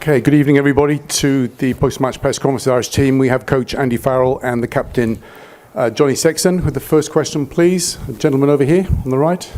Okay, good evening everybody to the post-match press conference of the Irish team. We have coach Andy Farrell and the captain Johnny Sexton with the first question, please. The gentleman over here on the right.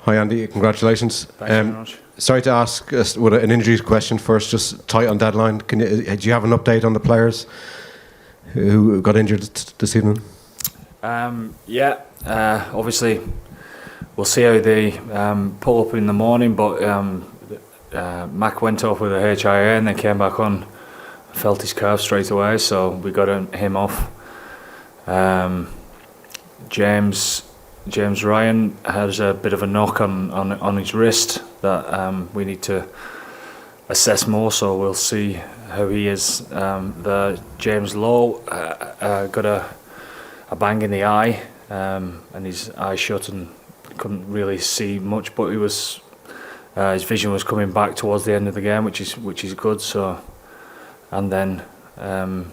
Hi Andy, congratulations. Thanks very much. Sorry to ask with an injury question first, just tight on deadline. Do you have an update on the players who got injured this evening? Obviously we'll see how they pull up in the morning, but Mac went off with a HIA and then came back on, felt his calf straight away, so we got him off. James Ryan has a bit of a knock on his wrist that we need to assess more, so we'll see how he is. The James Lowe got a bang in the eye, and his eye shut and couldn't really see much, but he was his vision was coming back towards the end of the game, which is good. So, and then a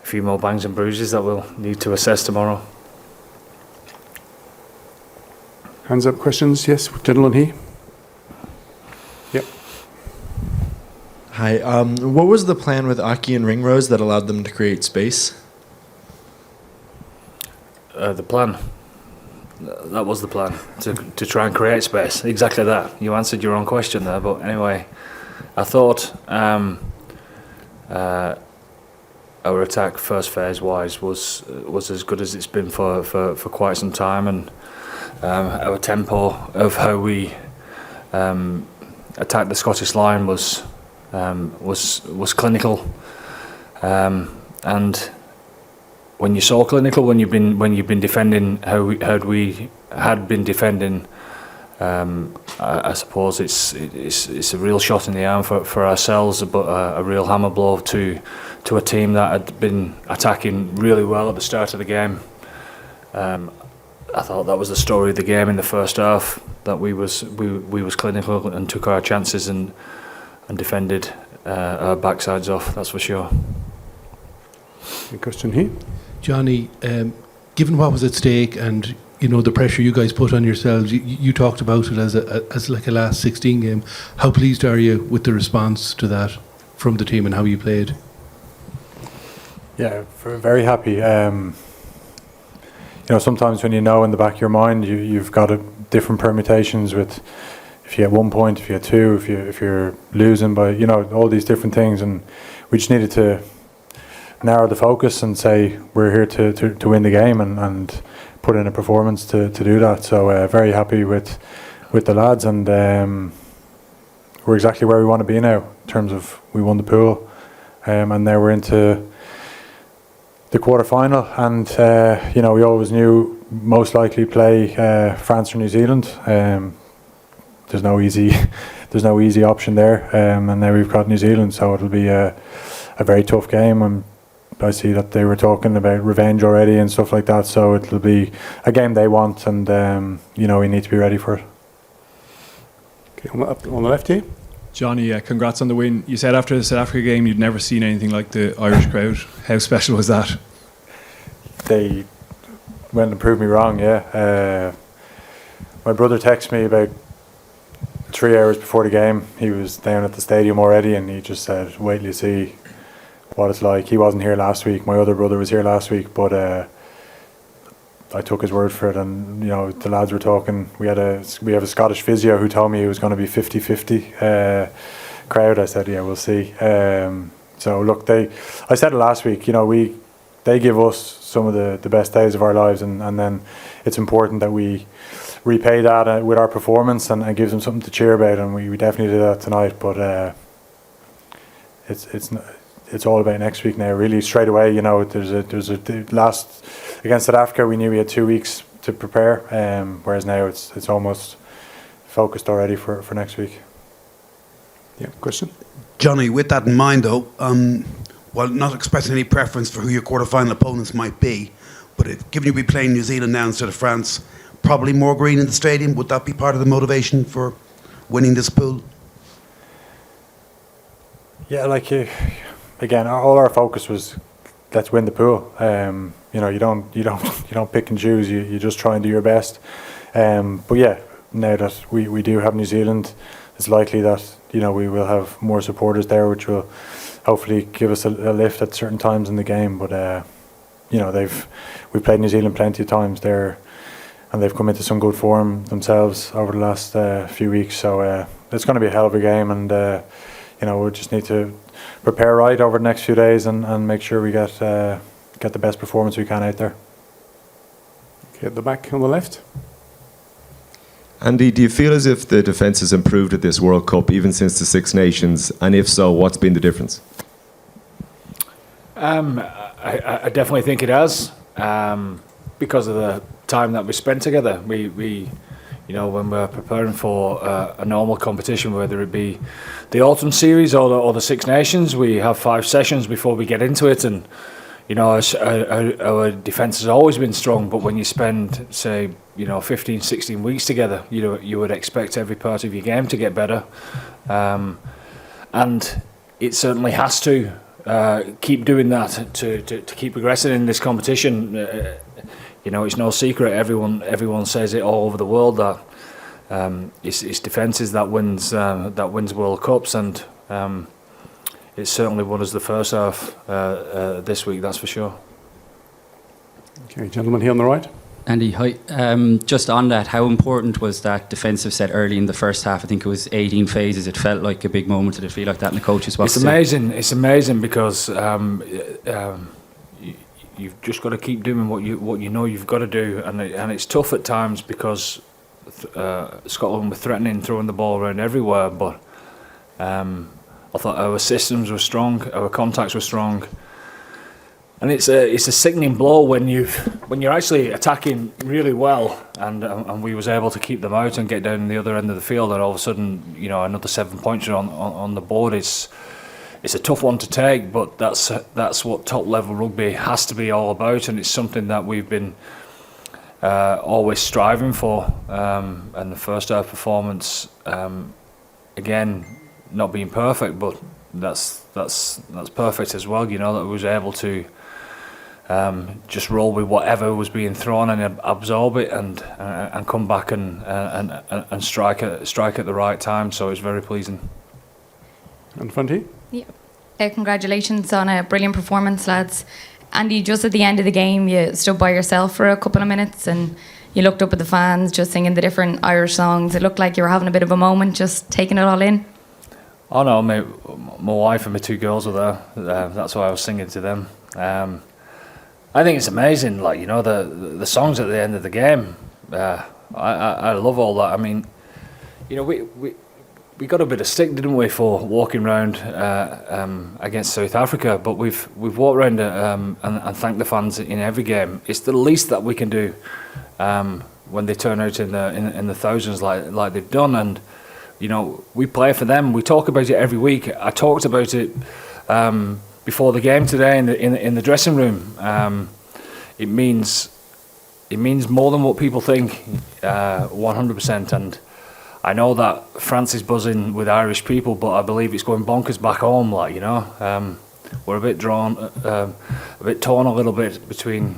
few more bangs and bruises that we'll need to assess tomorrow. Hands up, questions? Yes, gentleman here. Yep. Hi. What was the plan with Aki and Ringrose that allowed them to create space? The plan. That was the plan, to try and create space. Exactly that. You answered your own question there, but anyway, I thought our attack first phase wise was as good as it's been for quite some time, and our tempo of how we attacked the Scottish line was clinical, and when you're so clinical, when you've been defending how we had been defending, I suppose it's a real shot in the arm for ourselves, but a real hammer blow to a team that had been attacking really well at the start of the game. I thought that was the story of the game in the first half, that we was clinical and took our chances and defended our backsides off. That's for sure. A question here. Johnny, given what was at stake and the pressure you guys put on yourselves, you talked about it as like a last 16 game. How pleased are you with the response to that from the team and how you played? Yeah, very happy. Sometimes when in the back of your mind, you've got different permutations with if you get 1 point, if you get two, if you're losing by all these different things, and we just needed to narrow the focus and say we're here to win the game and put in a performance to do that. So very happy with the lads, and we're exactly where we want to be now in terms of we won the pool, and now we're into the quarter final, and we always knew most likely play France or New Zealand. There's no easy option there, and now we've got New Zealand, so it'll be a very tough game. And I see that they were talking about revenge already and stuff like that, so it'll be a game they want, and we need to be ready for it. Okay, on the left here. Johnny, congrats on the win. You said after the South Africa game you'd never seen anything like the Irish crowd. How special was that? They went and proved me wrong, yeah. My brother texted me about 3 hours before the game. He was down at the stadium already, and he just said, wait till you see what it's like. He wasn't here last week. My other brother was here last week, but I took his word for it, and the lads were talking. We have a Scottish physio who told me it was going to be 50-50 crowd. I said, yeah, we'll see. So look, I said it last week. They give us some of the best days of our lives, and then it's important that we repay that with our performance and gives them something to cheer about, and we definitely did that tonight. But it's all about next week now. Really, straight away. There's a last against South Africa. We knew we had 2 weeks to prepare, whereas now it's almost focused already for next week. Yeah, question. Johnny, with that in mind though, while not expressing any preference for who your quarter-final opponents might be, but given you'll be playing New Zealand now instead of France, probably more green in the stadium, would that be part of the motivation for winning this pool? Yeah, again, all our focus was let's win the pool. You don't pick and choose. You just try and do your best. But yeah, now that we do have New Zealand, it's likely that we will have more supporters there, which will hopefully give us a lift at certain times in the game. But we've played New Zealand plenty of times there, and they've come into some good form themselves over the last few weeks. So it's going to be a hell of a game, and we just need to prepare right over the next few days and make sure we get the best performance we can out there. Okay, at the back on the left. Andy, do you feel as if the defence has improved at this World Cup even since the Six Nations? And if so, what's been the difference? I definitely think it has, because of the time that we spent together. We when we're preparing for a normal competition, whether it be the autumn series or the Six Nations, we have 5 sessions before we get into it, and our defence has always been strong. But when you spend, say, 15, 16 weeks together, you would expect every part of your game to get better, and it certainly has to keep doing that to keep progressing in this competition. It's no secret. Everyone says it all over the world that it's defences that wins World Cups, and it's certainly won us the first half this week. That's for sure. Okay, gentleman here on the right. Andy, hi. Just on that, how important was that defensive set early in the first half? I think it was 18 phases. It felt like a big moment. Did it feel like that in the coach's box? It's amazing. It's amazing because you've just got to keep doing what you know you've got to do, and it's tough at times because Scotland were threatening, throwing the ball around everywhere. But I thought our systems were strong, our contacts were strong. And it's a sickening blow when you're actually attacking really well, and we was able to keep them out and get down the other end of the field, and all of a sudden another 7 points are on the board. It's a tough one to take, but that's what top level rugby has to be all about, and it's something that we've been always striving for. And the first half performance, again, not being perfect, but that's perfect as well. That we was able to just roll with whatever was being thrown and absorb it and come back and strike at the right time. So it's very pleasing. And Funty? Yeah. Congratulations on a brilliant performance, lads. Andy, just at the end of the game, you stood by yourself for a couple of minutes and you looked up at the fans, just singing the different Irish songs. It looked like you were having a bit of a moment, just taking it all in. Oh no, my wife and my 2 girls were there. That's why I was singing to them. I think it's amazing, the songs at the end of the game. I love all that. I mean, we got a bit of stick, didn't we, for walking around against South Africa? But we've walked around and thanked the fans in every game. It's the least that we can do when they turn out in the thousands like they've done. And we play for them. We talk about it every week. I talked about it before the game today in the dressing room. It means more than what people think, 100%. And I know that France is buzzing with Irish people, but I believe it's going bonkers back home. We're a bit torn a little bit between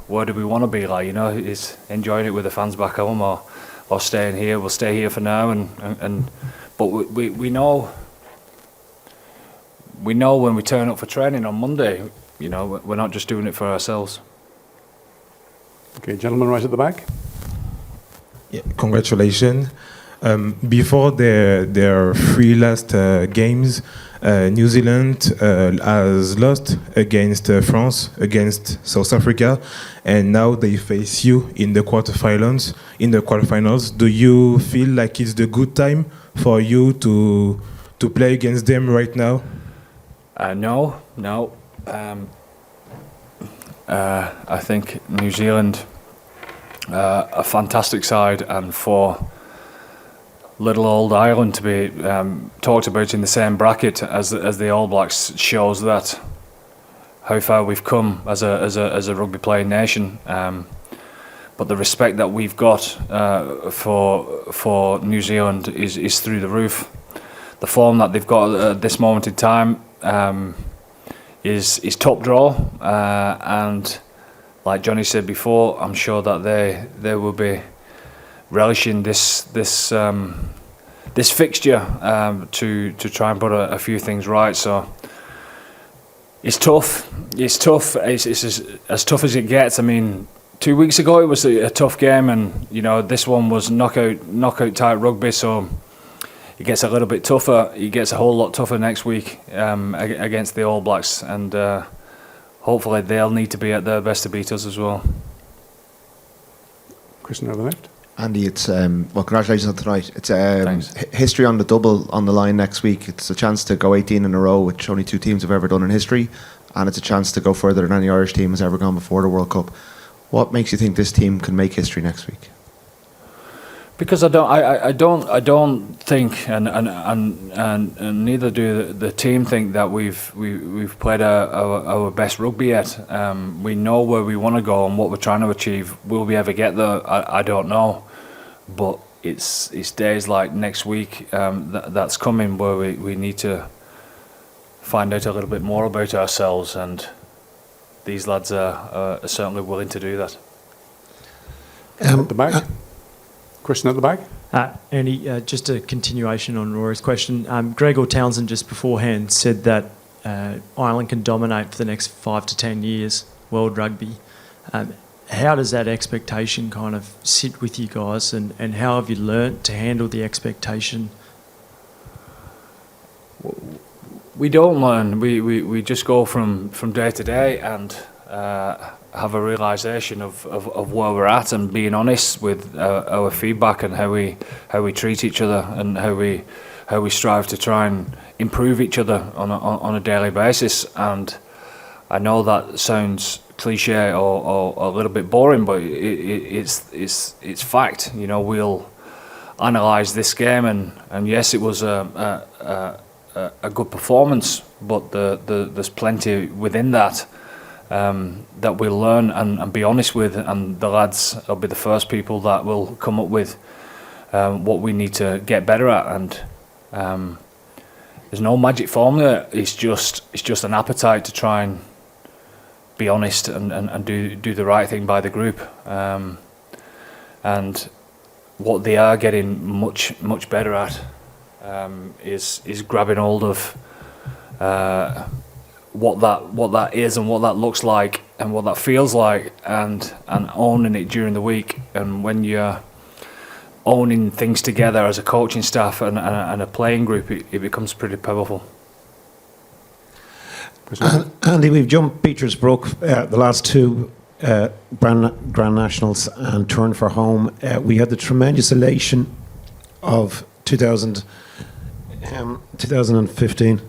where do we want to be. Is enjoying it with the fans back home or staying here. We'll stay here for now, but we know when we turn up for training on Monday, we're not just doing it for ourselves. Okay, gentleman right at the back. Yeah, congratulations. Before their 3 last games, New Zealand has lost against France, against South Africa, and now they face you in the quarterfinals. Do you feel like it's the good time for you to play against them right now? No. I think New Zealand, a fantastic side, and for little old Ireland to be talked about in the same bracket as the All Blacks shows that how far we've come as a rugby playing nation. But the respect that we've got for New Zealand is through the roof. The form that they've got at this moment in time is top draw, and like Johnny said before, I'm sure that they will be relishing this this fixture to try and put a few things right. So it's tough. It's tough. It's as tough as it gets. I mean, 2 weeks ago it was a tough game, and this one was knockout type rugby. So it gets a little bit tougher. It gets a whole lot tougher next week against the All Blacks, and hopefully they'll need to be at their best to beat us as well. Question on the left. Andy, it's well, congratulations on tonight. It's Thanks. history on the double on the line next week. It's a chance to go 18 in a row, which only 2 teams have ever done in history, and it's a chance to go further than any Irish team has ever gone before the World Cup. What makes you think this team can make history next week? Because I don't think, and neither do the team think that we've played our best rugby yet. We know where we want to go and what we're trying to achieve. Will we ever get there? I don't know, but it's days like next week that's coming where we need to find out a little bit more about ourselves, and these lads are certainly willing to do that. At the back. Question at the back. Andy, just a continuation on Rory's question. Gregor Townsend just beforehand said that Ireland can dominate for the next 5 to 10 years, world rugby. How does that expectation kind of sit with you guys, and how have you learnt to handle the expectation? We don't learn. We just go from day to day and have a realisation of where we're at, and being honest with our feedback and how we treat each other, and how we strive to try and improve each other on a daily basis. And I know that sounds cliche or a little bit boring, but it's fact. We'll analyse this game, and yes, it was a good performance, but there's plenty within that that we'll learn and be honest with, and the lads will be the first people that will come up with what we need to get better at. And there's no magic formula. It's just an appetite to try and be honest and do the right thing by the group. And what they are getting much better at is grabbing hold of what that is and what that looks like and what that feels like, and owning it during the week. And when you're owning things together as a coaching staff and a playing group, it becomes pretty powerful. Andy, we've jumped Petersbrook the last 2 Grand Nationals and turned for home. We had the tremendous elation of 2015.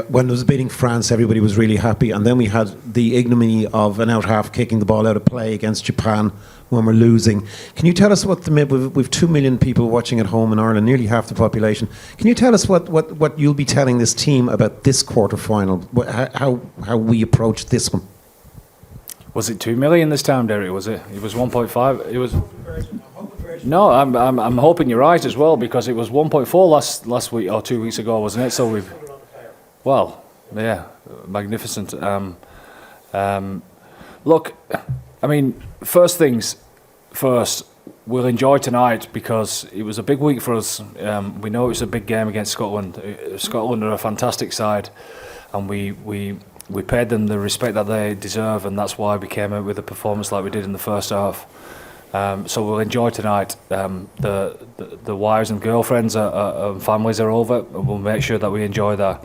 When it was beating France, everybody was really happy, and then we had the ignominy of an out half kicking the ball out of play against Japan when we're losing. Can you tell us we've 2 million people watching at home in Ireland, nearly half the population. Can you tell us what you'll be telling this team about this quarter-final, how we approach this one? Was it 2 million this time, Derek? Was it? It was 1.5. It was. No, I'm hoping you're right as well, because it was 1.4 last week or 2 weeks ago, wasn't it? So we've. Well, yeah, magnificent. Look, I mean, first things first, we'll enjoy tonight because it was a big week for us. We know it's a big game against Scotland. Scotland are a fantastic side, and we paid them the respect that they deserve, and that's why we came out with a performance like we did in the first half. So we'll enjoy tonight. The wives and girlfriends and families are over, and we'll make sure that we enjoy that.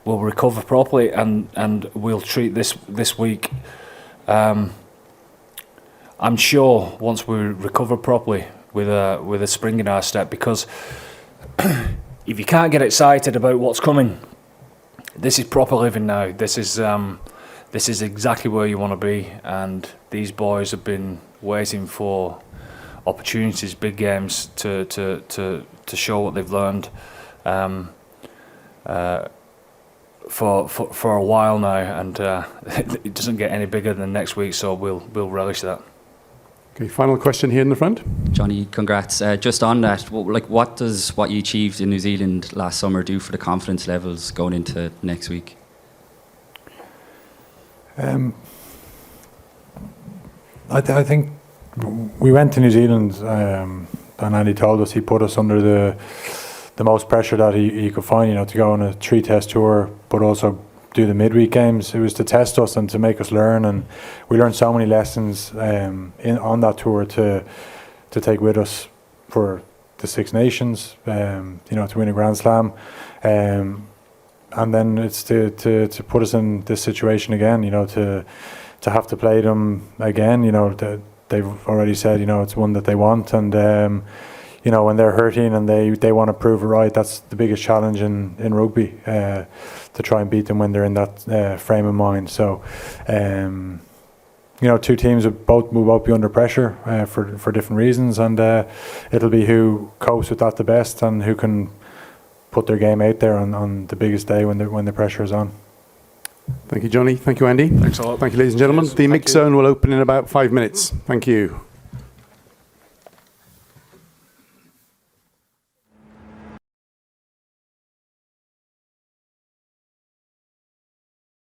We'll recover properly, and we'll treat this week. I'm sure once we recover properly with a spring in our step, because if you can't get excited about what's coming, this is proper living now. This is exactly where you want to be, and these boys have been waiting for opportunities, big games to show what they've learned for a while now, and it doesn't get any bigger than next week, so we'll relish that. Okay, final question here in the front. Johnny, congrats. Just on that, what does what you achieved in New Zealand last summer do for the confidence levels going into next week? I think we went to New Zealand and Andy told us he put us under the most pressure that he could find, to go on a 3-test tour, but also do the midweek games. It was to test us and to make us learn, and we learned so many lessons on that tour to take with us for the Six Nations, to win a Grand Slam, and then it's to put us in this situation again, to have to play them again. They've already said, it's one that they want, and when they're hurting and they want to prove it right, that's the biggest challenge in rugby, to try and beat them when they're in that frame of mind. So, two teams will both be under pressure for different reasons, and it'll be who copes with that the best and who can put their game out there on the biggest day when the pressure is on. Thank you, Johnny. Thank you, Andy. Thanks a lot. Thank you, ladies and gentlemen. The mix zone will open in about 5 minutes. Thank you.